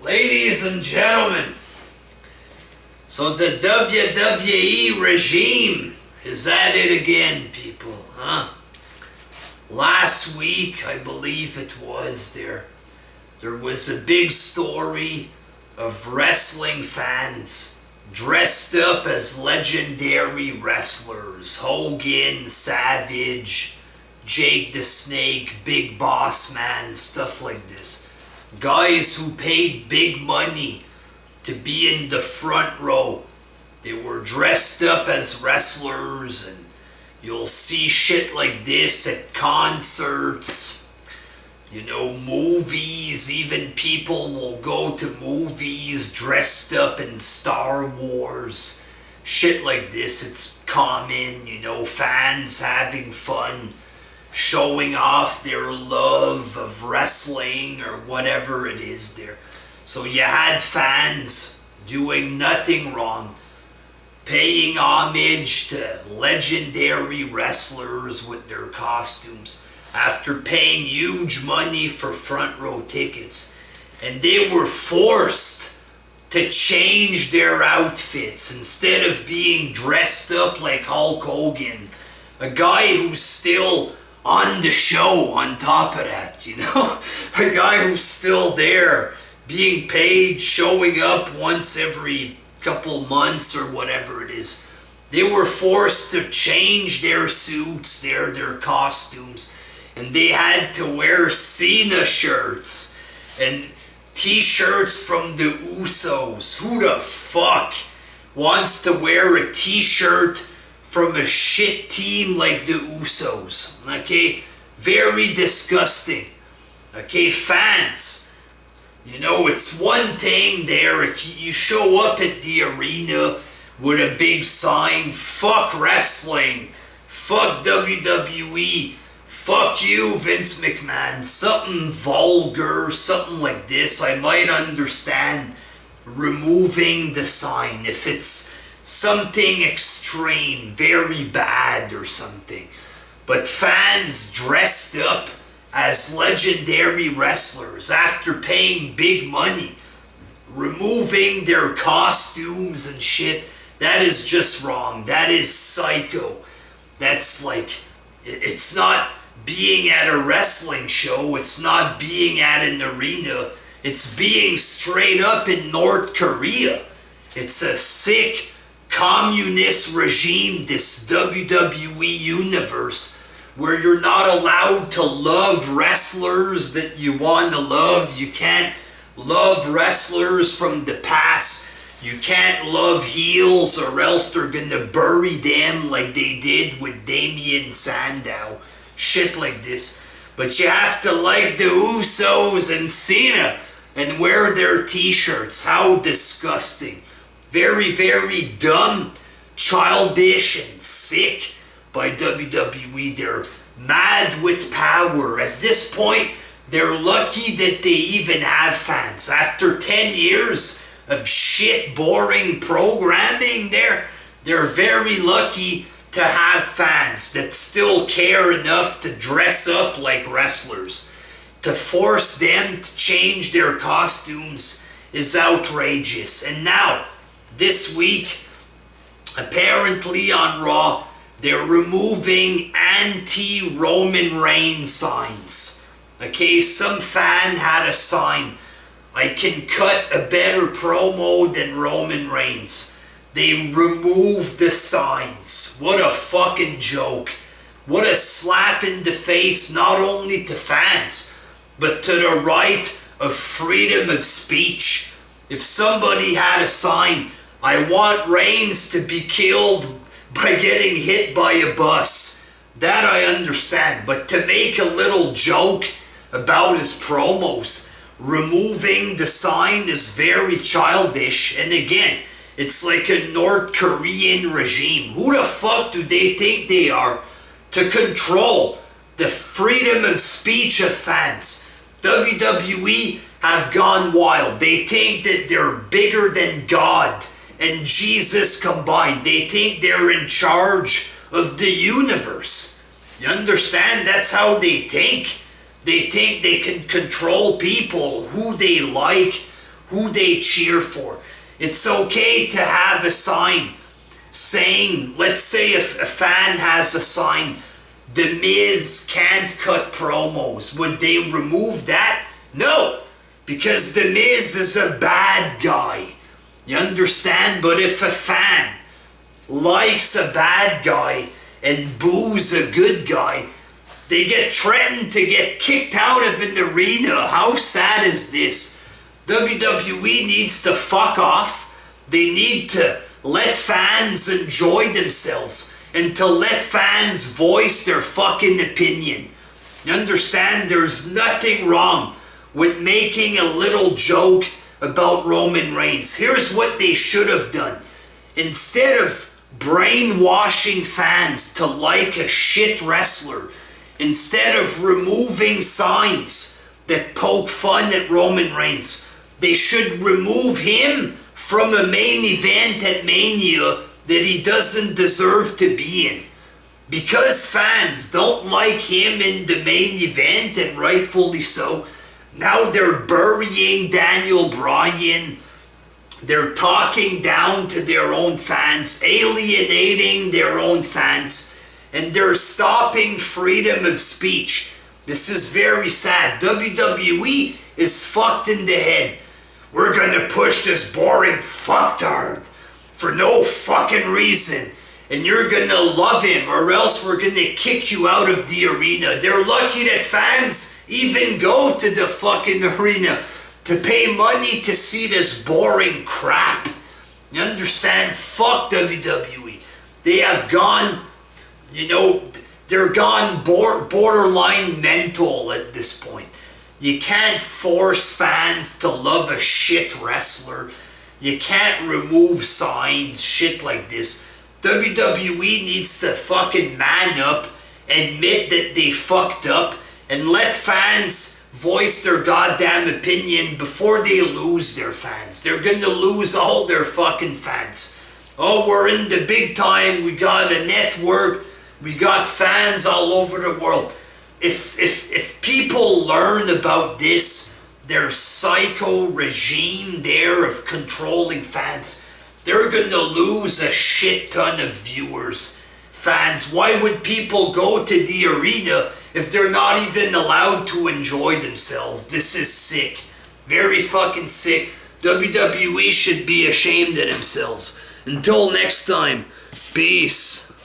Ladies and gentlemen, so the WWE regime is at it again, people, huh? Last week, I believe it was, there was a big story of wrestling fans dressed up as legendary wrestlers. Hogan, Savage, Jake the Snake, Big Boss Man, stuff like this. Guys who paid big money to be in the front row. They were dressed up as wrestlers, and you'll see shit like this at concerts, movies. Even people will go to movies dressed up in Star Wars. Shit like this, it's common, fans having fun, showing off their love of wrestling or whatever it is there. So you had fans doing nothing wrong, paying homage to legendary wrestlers with their costumes after paying huge money for front row tickets. And they were forced to change their outfits. Instead of being dressed up like Hulk Hogan, a guy who's still on the show on top of that, a guy who's still there, being paid, showing up once every couple months or whatever it is. They were forced to change their suits, their costumes, and they had to wear Cena shirts and t-shirts from the Usos. Who the fuck wants to wear a t-shirt from a shit team like the Usos? Okay, very disgusting. Okay, fans, it's one thing there if you show up at the arena with a big sign, fuck wrestling, fuck WWE, fuck you Vince McMahon, something vulgar, something like this. I might understand removing the sign if it's something extreme, very bad or something. But fans dressed up as legendary wrestlers after paying big money, removing their costumes and shit, that is just wrong. That is psycho. That's like, it's not being at a wrestling show, it's not being at an arena, it's being straight up in North Korea. It's a sick communist regime, this WWE universe, where you're not allowed to love wrestlers that you want to love. You can't love wrestlers from the past. You can't love heels or else they're gonna bury them like they did with Damien Sandow. Shit like this. But you have to like the Usos and Cena and wear their t-shirts. How disgusting. Very, very dumb, childish, and sick by WWE. They're mad with power. At this point, they're lucky that they even have fans. After 10 years of shit, boring programming, they're very lucky to have fans that still care enough to dress up like wrestlers. To force them to change their costumes is outrageous. And now, this week, apparently on Raw, they're removing anti-Roman Reigns signs. Okay, some fan had a sign, I can cut a better promo than Roman Reigns. They removed the signs. What a fucking joke. What a slap in the face, not only to fans, but to the right of freedom of speech. If somebody had a sign, I want Reigns to be killed by getting hit by a bus, that I understand. But to make a little joke about his promos, removing the sign is very childish. And again, it's like a North Korean regime. Who the fuck do they think they are to control the freedom of speech of fans? WWE have gone wild. They think that they're bigger than God and Jesus combined. They think they're in charge of the universe. You understand? That's how they think. They think they can control people, who they like, who they cheer for. It's okay to have a sign saying, let's say if a fan has a sign, The Miz can't cut promos. Would they remove that? No, because The Miz is a bad guy. You understand? But if a fan likes a bad guy and boos a good guy, they get threatened to get kicked out of an arena. How sad is this? WWE needs to fuck off. They need to let fans enjoy themselves and to let fans voice their fucking opinion. You understand? There's nothing wrong with making a little joke about Roman Reigns. Here's what they should have done. Instead of brainwashing fans to like a shit wrestler, instead of removing signs that poke fun at Roman Reigns, they should remove him from a main event at Mania that he doesn't deserve to be in. Because fans don't like him in the main event, and rightfully so, now they're burying Daniel Bryan. They're talking down to their own fans, alienating their own fans, and they're stopping freedom of speech. This is very sad. WWE is fucked in the head. We're gonna push this boring fucktard for no fucking reason, and you're gonna love him, or else we're gonna kick you out of the arena. They're lucky that fans even go to the fucking arena to pay money to see this boring crap. You understand? Fuck WWE. They have gone, they're gone borderline mental at this point. You can't force fans to love a shit wrestler. You can't remove signs, shit like this. WWE needs to fucking man up, admit that they fucked up, and let fans voice their goddamn opinion before they lose their fans. They're gonna lose all their fucking fans. Oh, we're in the big time, we got a network, we got fans all over the world. If people learn about this, their psycho regime there of controlling fans, they're gonna lose a shit ton of viewers. Fans, why would people go to the arena if they're not even allowed to enjoy themselves? This is sick. Very fucking sick. WWE should be ashamed of themselves. Until next time, peace.